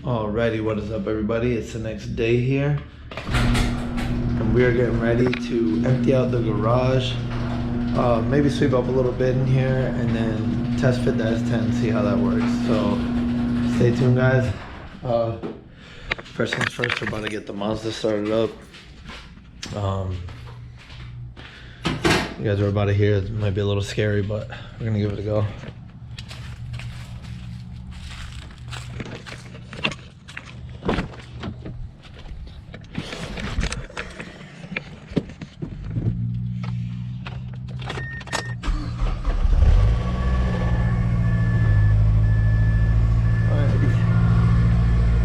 Alrighty, what is up everybody? It's the next day here and we are getting ready to empty out the garage, maybe sweep up a little bit in here and then test fit the S-10, see how that works. So stay tuned guys. First things first, we're about to get the Mazda started up. You guys are about to hear it might be a little scary, but we're gonna give it a go.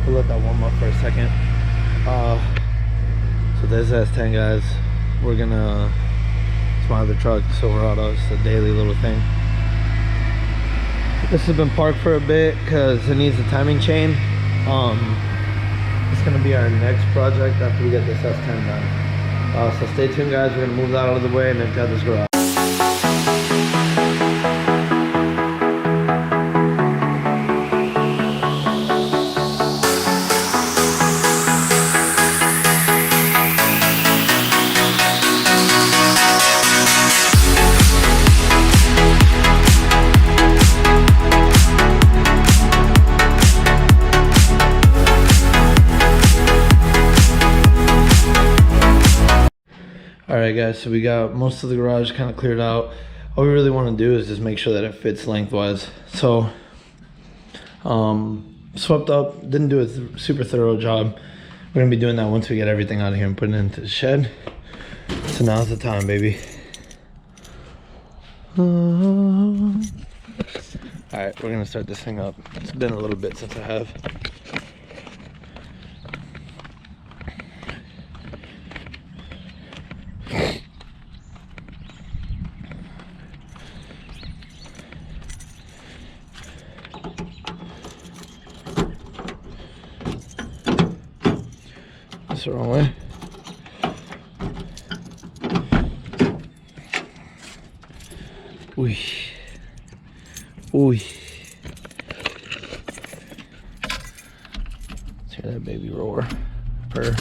We'll let that warm up for a second. So this S-10 guys, we're gonna, it's my other truck, Silverado. It's a daily little thing. This has been parked for a bit because it needs a timing chain. It's gonna be our next project after we get this S-10 done. So stay tuned guys, we're gonna move that out of the way and empty out this garage. Alright guys, so we got most of the garage kind of cleared out. All we really want to do is just make sure that it fits lengthwise. So swept up, didn't do a super thorough job. We're gonna be doing that once we get everything out of here and putting it into the shed. So now's the time, baby. Alright, we're gonna start this thing up. It's been a little bit since I have. That's the wrong way. Ooh. Ooh. Let's hear that baby roar. Purr.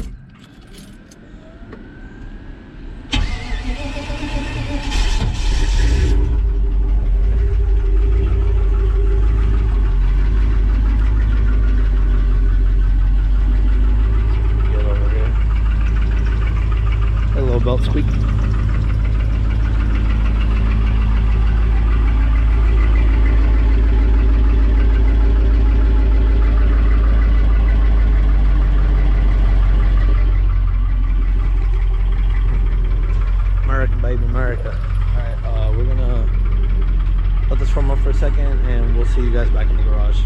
Belt squeak. America, baby, America. Alright, we're gonna let this warm up for a second and we'll see you guys back in the garage.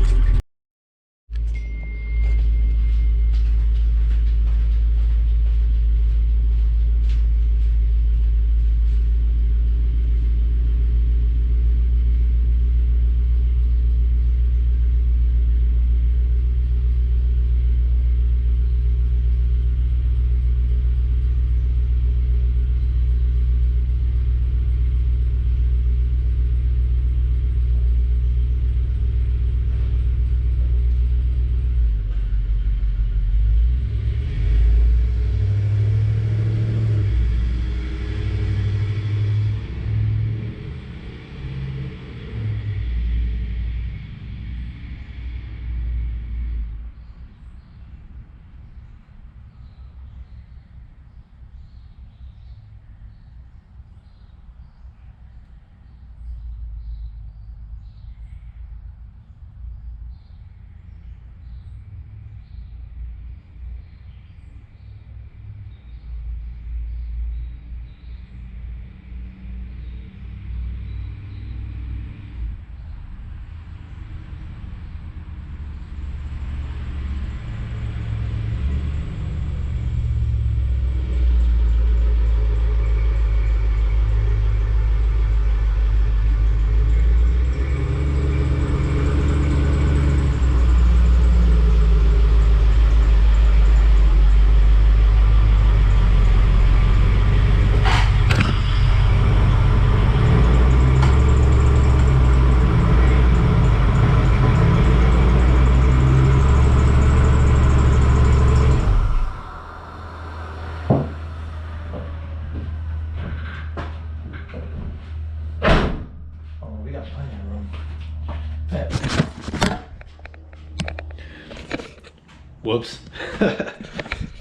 Whoops.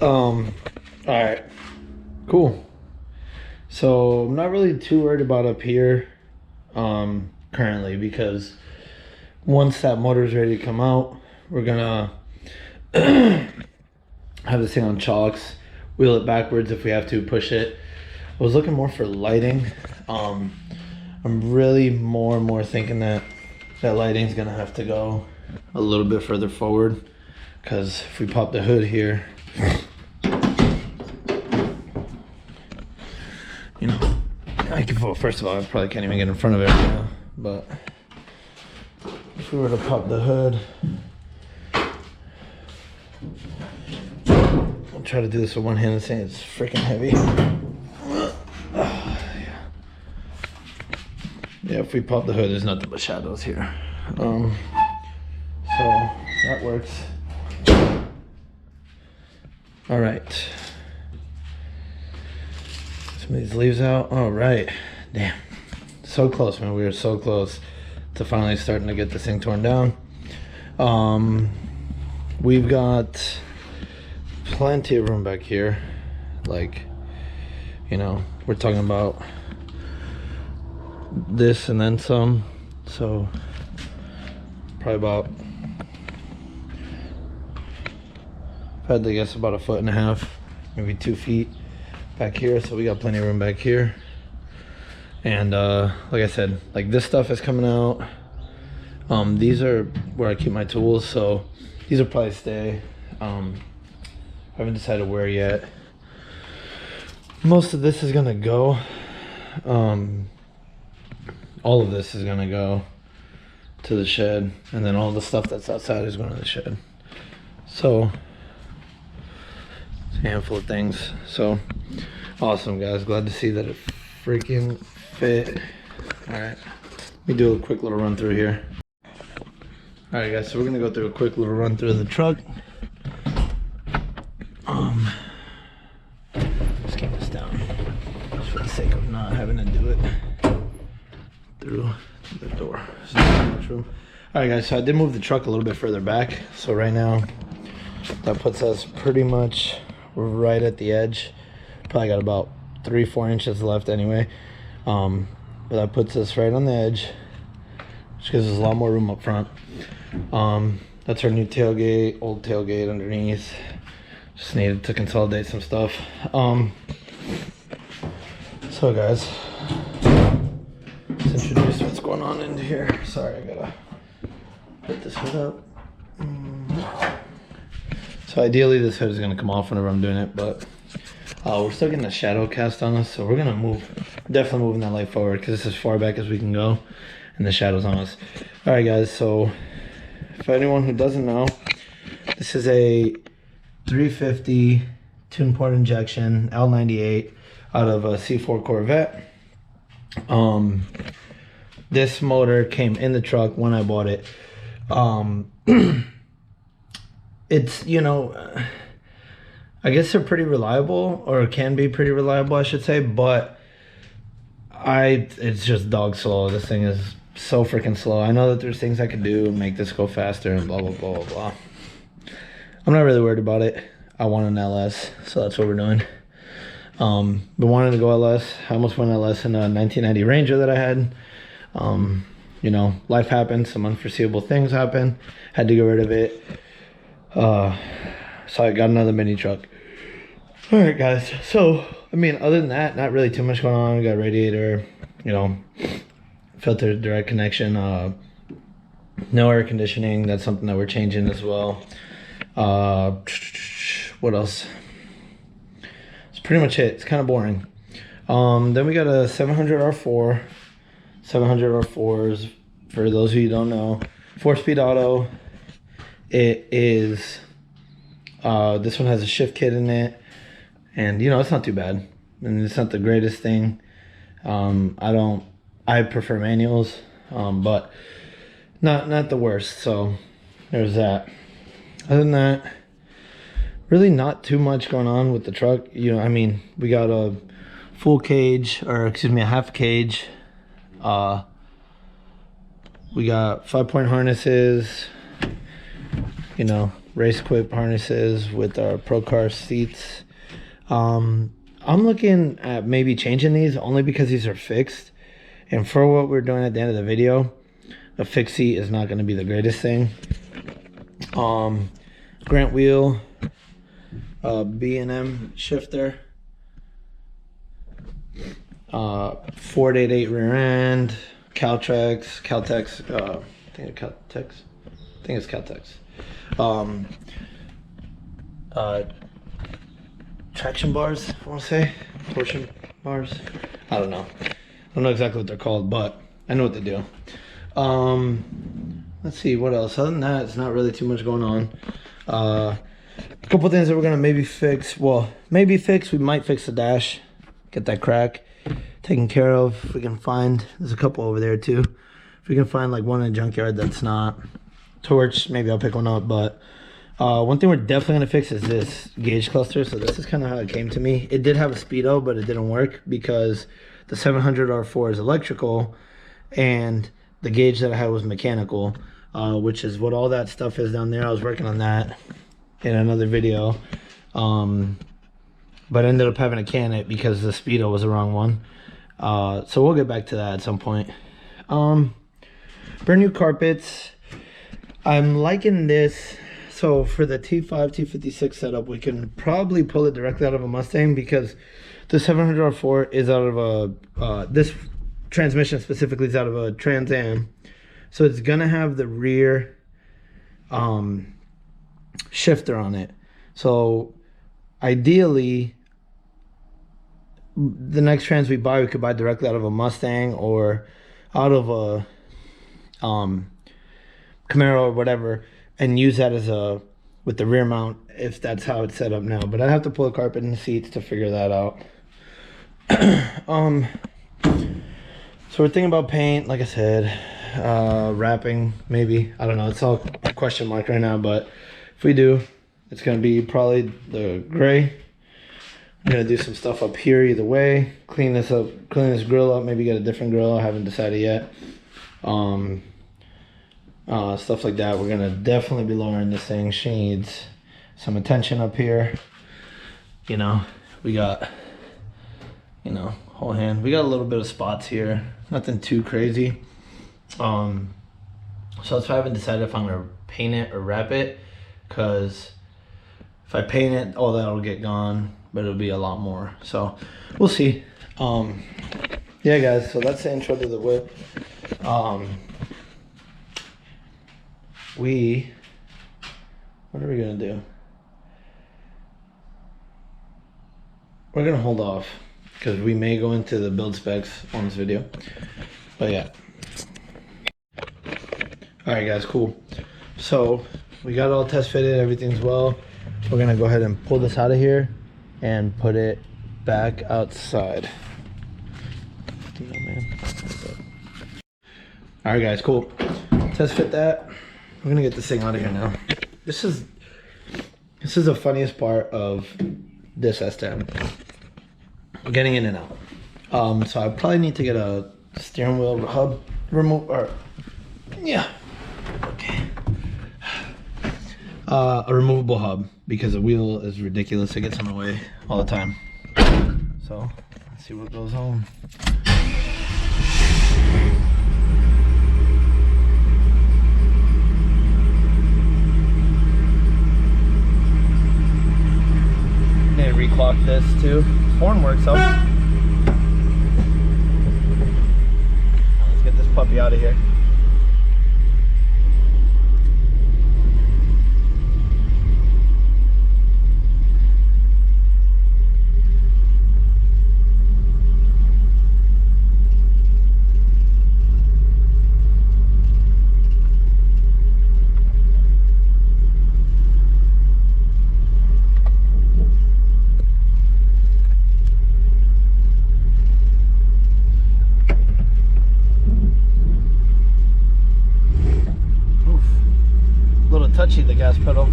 All right, cool. So I'm not really too worried about up here currently, because once that motor is ready to come out, we're gonna have this thing on chocks, wheel it backwards if we have to, push it. I was looking more for lighting. I'm really more and more thinking that lighting's gonna have to go a little bit further forward, because if we pop the hood here, you know, well, first of all, I probably can't even get in front of it right now, but if we were to pop the hood, I'll try to do this with one hand and say it's freaking heavy. Yeah, if we pop the hood, there's nothing but shadows here. So that works. All right. Some of these leaves out. All right. Damn. So close, man. We were so close to finally starting to get this thing torn down. We've got plenty of room back here. Like, you know, we're talking about this and then some. So probably about, I had to guess about 1.5 feet, maybe 2 feet back here. So we got plenty of room back here. And like I said, like this stuff is coming out. These are where I keep my tools, so these will probably stay. I haven't decided where yet. Most of this is gonna go. All of this is gonna go to the shed, and then all the stuff that's outside is going to the shed. So it's a handful of things. So awesome, guys. Glad to see that it freaking fit. All right, let me do a quick little run through here. All right, guys, so we're gonna go through a quick little run through the truck. Just keep this down just for the sake of not having to do it through the door. There's not too much room. All right, guys, so I did move the truck a little bit further back. So right now that puts us pretty much right at the edge. Probably got about 3-4 inches left anyway. But that puts us right on the edge, which gives us a lot more room up front. That's our new tailgate, old tailgate underneath. Just needed to consolidate some stuff. So guys, let's introduce what's going on in here. Sorry, I gotta put this hood up. So ideally this hood is gonna come off whenever I'm doing it, but we're still getting a shadow cast on us, so we're gonna definitely moving that light forward, because this is as far back as we can go and the shadow's on us. All right, guys, so for anyone who doesn't know, this is a 350 tune port injection L98 out of a C4 Corvette. This motor came in the truck when I bought it. It's, you know, I guess they're pretty reliable, or can be pretty reliable, I should say, but it's just dog slow. This thing is so freaking slow. I know that there's things I could do and make this go faster and blah, blah, blah, blah, blah. I'm not really worried about it. I want an LS, so that's what we're doing. Been wanting to go LS. I almost went LS in a 1990 Ranger that I had. You know, life happened, some unforeseeable things happened, had to get rid of it. So I got another mini truck. All right, guys, so I mean, other than that, not really too much going on. We got radiator, you know, filter direct connection, no air conditioning. That's something that we're changing as well. What else? That's pretty much it. It's kind of boring. Then we got a 700 R4. 700 R4s, for those of you who don't know, 4-speed auto. It is, this one has a shift kit in it, and you know, it's not too bad. I mean, it's not the greatest thing. I prefer manuals, but not the worst. So there's that. Other than that, really not too much going on with the truck. You know, I mean, we got a full cage, or excuse me, a half cage. We got 5-point harnesses. you know, race equip harnesses with our Pro Car seats. I'm looking at maybe changing these only because these are fixed. And for what we're doing at the end of the video, a fixed seat is not going to be the greatest thing. Grant wheel, B&M shifter, 488 rear end, Caltex, I think it's Caltex. Traction bars, I want to say, torsion bars. I don't know exactly what they're called, but I know what they do. Let's see what else. Other than that, it's not really too much going on. A couple things that we're gonna maybe fix. Well, maybe fix. We might fix the dash, get that crack taken care of. If we can find, there's a couple over there too. If we can find like one in a junkyard that's not torched, maybe I'll pick one up. But one thing we're definitely gonna fix is this gauge cluster. So this is kind of how it came to me. It did have a speedo, but it didn't work because the 700 R4 is electrical and the gauge that I had was mechanical, which is what all that stuff is down there. I was working on that in another video, but I ended up having to can it because the speedo was the wrong one. So we'll get back to that at some point. Brand new carpets. I'm liking this. So for the T5, T56 setup, we can probably pull it directly out of a Mustang because the 700R4 is out of a, this transmission specifically is out of a Trans Am. So it's gonna have the rear shifter on it. So ideally, the next Trans we buy, we could buy directly out of a Mustang or out of a Camaro or whatever, and use that as a, with the rear mount, if that's how it's set up now. But I'd have to pull a carpet in the seats to figure that out. So we're thinking about paint, like I said, wrapping, maybe. I don't know, it's all a question mark right now, but if we do, it's gonna be probably the gray. I'm gonna do some stuff up here either way, clean this up, clean this grill up, maybe get a different grill. I haven't decided yet. Stuff like that. We're gonna definitely be lowering this thing. She needs some attention up here. You know, we got, you know, whole hand. We got a little bit of spots here, nothing too crazy. So that's why I haven't decided if I'm gonna paint it or wrap it, because if I paint it, all that'll get gone, but it'll be a lot more. So we'll see. Yeah, guys. So that's the intro to the whip. What are we gonna do? We're gonna hold off because we may go into the build specs on this video. But yeah. Alright guys, cool. So we got all test fitted, everything's well. We're gonna go ahead and pull this out of here and put it back outside. Alright guys, cool. Test fit that. We're gonna get this thing out of here now. This is the funniest part of this S-10. Getting in and out. So I probably need to get a steering wheel hub remove, or yeah, okay. A removable hub, because the wheel is ridiculous. It gets in the way all the time. So let's see what goes on. Need to reclock this too. Horn works out. Let's get this puppy out of here. Touchy, the gas pedal.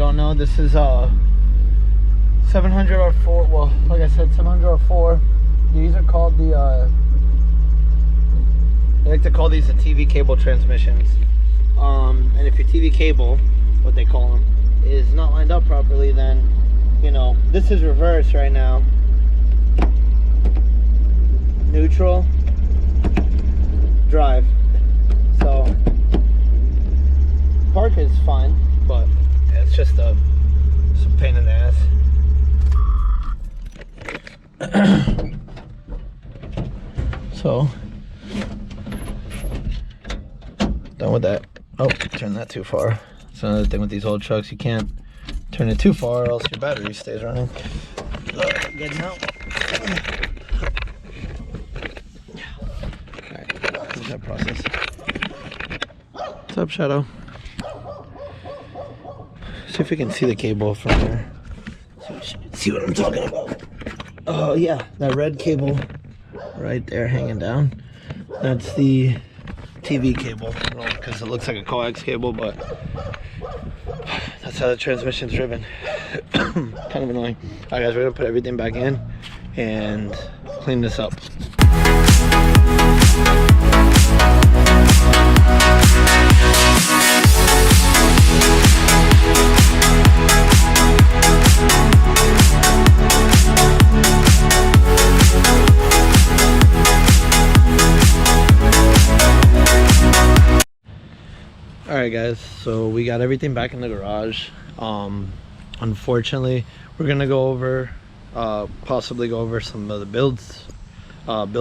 don't know, this is 700R4. Well, like I said, 700R4. These are called the I like to call these the TV cable transmissions. And if your TV cable, what they call them, is not lined up properly, then, you know, this is reverse right now. Neutral, drive. So park is fine, but it's just some pain in the ass. So done with that. Oh, turn that too far. That's another thing with these old trucks, you can't turn it too far or else your battery stays running. Getting out. Alright, here's that process. What's up, Shadow? See if we can see the cable from there. See what I'm talking about. Oh yeah, that red cable right there hanging down. That's the TV cable, because it looks like a coax cable, but that's how the transmission's driven. Kind of annoying. Alright guys, we're gonna put everything back in and clean this up. Alright guys, so we got everything back in the garage. Unfortunately, we're gonna go over, possibly go over some of the build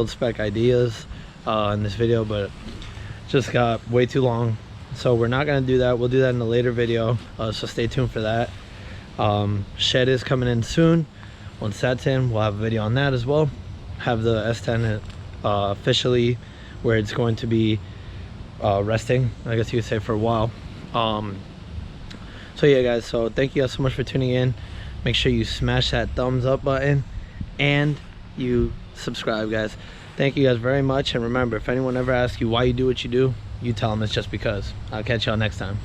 spec ideas in this video, but just got way too long, so we're not gonna do that. We'll do that in a later video, so stay tuned for that. Shed is coming in soon. Once that's in, we'll have a video on that as well. Have the S-10 officially where it's going to be resting, I guess you could say, for a while. So yeah guys, so thank you guys so much for tuning in. Make sure you smash that thumbs up button and you subscribe, guys. Thank you guys very much, and remember, if anyone ever asks you why you do what you do, you tell them it's just because. I'll catch y'all next time.